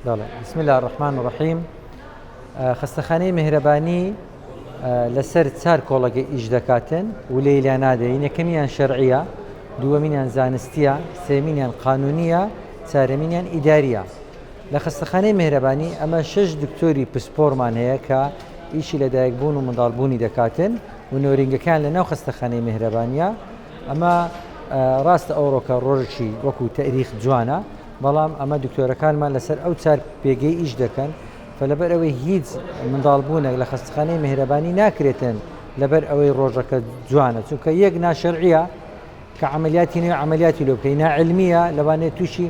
بسم الله الرحمن الرحيم. خستخانەی مهرەبانی لەسەر چار کۆڵەگە ئیش دەکاتن و لێیلیان نادەین. یەکەمیان شەرعیە، دووەمینیان زانستیە، سێمینیان قانونیە، چارەمینیان ئیداریە. لە خستەخانەی مهرەبانی ئەمە 6 دکتۆری پسپۆرمان هەیە کە ئیشی لەدایکبوون و منداڵبوونی دەکاتن و نۆرینگەکان لە ناو خستەخانەی مهرەبانیە. ئەمە ڕاستە ئەوڕۆکە ڕۆژێکی وەکو تاریخ جوانە، بەڵام ئەمە دکتۆرەکانمان لەسەر ئەو چار پێگەی ئیش دەکەن. فلەبەر ئەوەی هیچ منداڵبوونێک لە خستەخانەی مهرەبانی ناکرێتن لەبەر ئەوەی ڕۆژەکە جوانە، چونکە یەک ناشەرعیە کە عملیاتی نوێ عملیاتی لێ بکەی، ناعلمیە لەوانەیە تووشی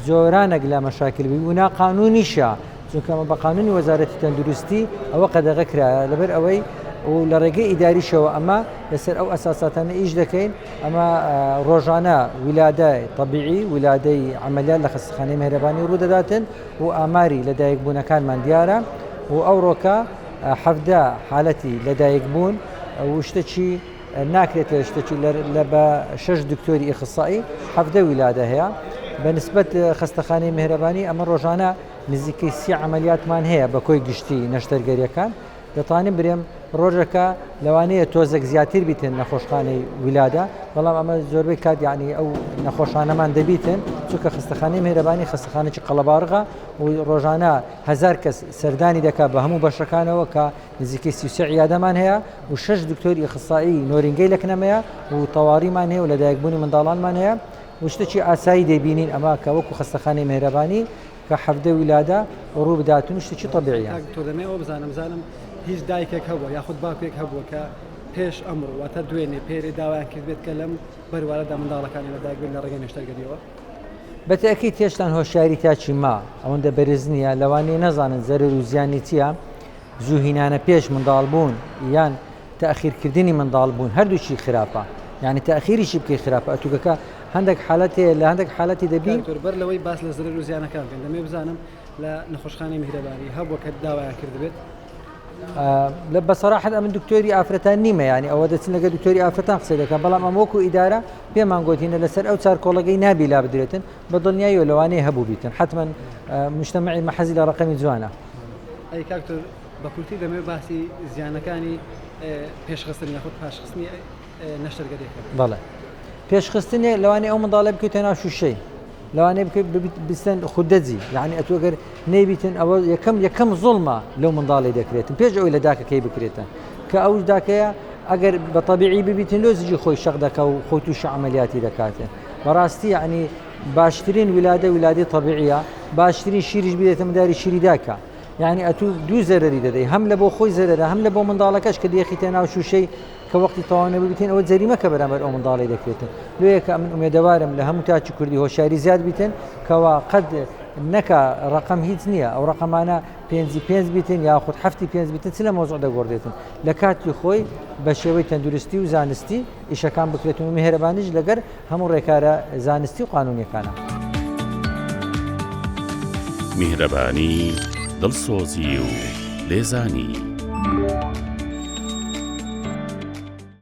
زۆرانێک لە مەشاکل بی و ناقانونیشە، چونکە ئەمە بە قانونی وەزارەتی تەندروستی ئەوە قەدەغە کرایە. لەبەر ئەوەی و لە ڕێگەی ئیداریشەوە ئەمە لەسەر ئەو ئەساساتانە ئیش دەکەین. ئەمە ڕۆژانە ویلادای طبیعی، ویلادەی عملیات لە خستەخانەی مهرەبانی ڕوودەداتن و ئاماری لەدایکبوونەکانمان دیارە و ئەوڕۆکە 17 حالەتی لەدایکبوون و شتێکی ناکرێتە شتێکی لە بە 6 دکتۆری ئیخسایی 17 ویلادە هەیە. بەنسبەت خستەخانەی مهرەبانی ئەمە ڕۆژانە نزیکەی 30 عملیاتمان هەیە بە کۆی گشتی نەشتەرگەریەکان. دەتوانین برێم ڕۆژەکە لەوانەیە تۆزێک زیاتر بیتن نەخۆشخانەی ویلادە، بەڵام ئەمە زۆربەی کات یعنی ئەو نەخۆشانەمان دەبیتن، چونکە خستەخانەی مهرەبانی خستەخانێکی قەڵەبارغە و ڕۆژانە 1000 کەس سەردانی دەکات بە هەموو بەشەکانەوە کە نزیکەی 33 عیادەمان هەیە و 6 دکتۆری ئیخسایی نۆرینگەی لەکنەمەیە و تەواریمان هەیە و لەدایکبوونی منداڵانمان هەیە و شتێکی ئاسایی دەبینین ئەمە کە وەکو خستەخانەی مهرەبانی کە 17 ویلادە ڕوو بداتون شتێکی طبیعیە. تۆ دەمێ ئەو بزانم هیچ دایکێک هەبووە یاخود باوکێک هەبووە کە پێش ئەمڕۆ واتە دوێنێ پێری داوایان کرد بێت کە لەم بەروارەدا منداڵەکانی لەدایکبوون لە ڕێگەی نەشتەرگەریەوە؟ بەتەکیید تێشتان هۆشیاری تاچی ما ئەوەندە بەرز نییە، لەوانەیە نەزانن زەرەر و زیانی چییە، زوو پێش منداڵبوون یان تەخیرکردنی منداڵبوون هەردووچی خراپە، یعنی تەخیریشی بکەی خراپە. ئەتوگەکە هەندێک حالەتێ لە هەندێک حالەتی دەبین بەر لەوەی باس لە زەرەر و زیانەکان بکەن. دەمێ بزانم لە نەخۆشخانەی مهرەبانی هەبووە کە داوایان کرد بێت؟ لە بەسەراحەت ئەمن دکتۆری ئافرەتان نیمە، یعنی ئەوە دەچن لەگە دکتۆری ئافرەتان قسە دەکەن، بەڵام ئەم وەکو ئیدارە پێمان گوتینە لەسەر ئەو چار کۆڵەگەی نابی لا بدرێتن بە دڵنیایی و لەوانەیە هەبوو بیتن. حتمما مجتەمەعی مەحەزی لە ڕقەمی جوانە. ئەی کاکتۆر بە کورتی دەمێ باسی زیانەکانی پێشخستنی یاخود پاشخستنی نەشتەرگەریەکە. بەڵێ پێشخستنێ لەوانەیە ئەو منداڵە بکەوتە ناو شوشەی، لەوانەیە بستن خوددەجی، یعنی ئەتوگەر نەیبیتن ئەوە یەکەم زوڵمە لەو منداڵی دەکرێتن پێش ئەوەی لە داکەکەی بکرێتن کە ئەو داکەیە ئەگەر بە تەبیعی ببیتن لۆزیجی خۆی شەق دەکە و خۆی تووشە عملیاتی دەکاتن. بەڕاستی یعنی باشترین ویلادە ویلادەی تەبیعیە، باشترین شیریش بدێتە منداری شیری داکە، یعنی ئەتوو دوو زەرەری دەدەی، هەم لە بۆ خۆی زەرەرە هەم لە بۆ منداڵەکەش کە دێخیتە ناو شوشەی کە وەختی تەواو نەبیتن ئەوە جەریمەکە بەرامبەر ئەو منداڵی دەکرێتن. لێیەکە من ئومێدەوارم لە هەموو تاچی کوردی هۆشیاری زیاد بیتن کەوا قەد نەکە ڕقم هیچ نییە، ئەو ڕقمانە 5 بیتن یاخود 5 بیتن چ لە مۆزوع دەگۆڕدێتن لە کاتی خۆی بە شێوەی تەندروستی و زانستی ئیشەکان بکرێتن و میهرەبانیش لەگەر هەموو ڕێکارە زانستی و قانونیەکانە. میهرەبانی، دڵسۆزی و لێزانی.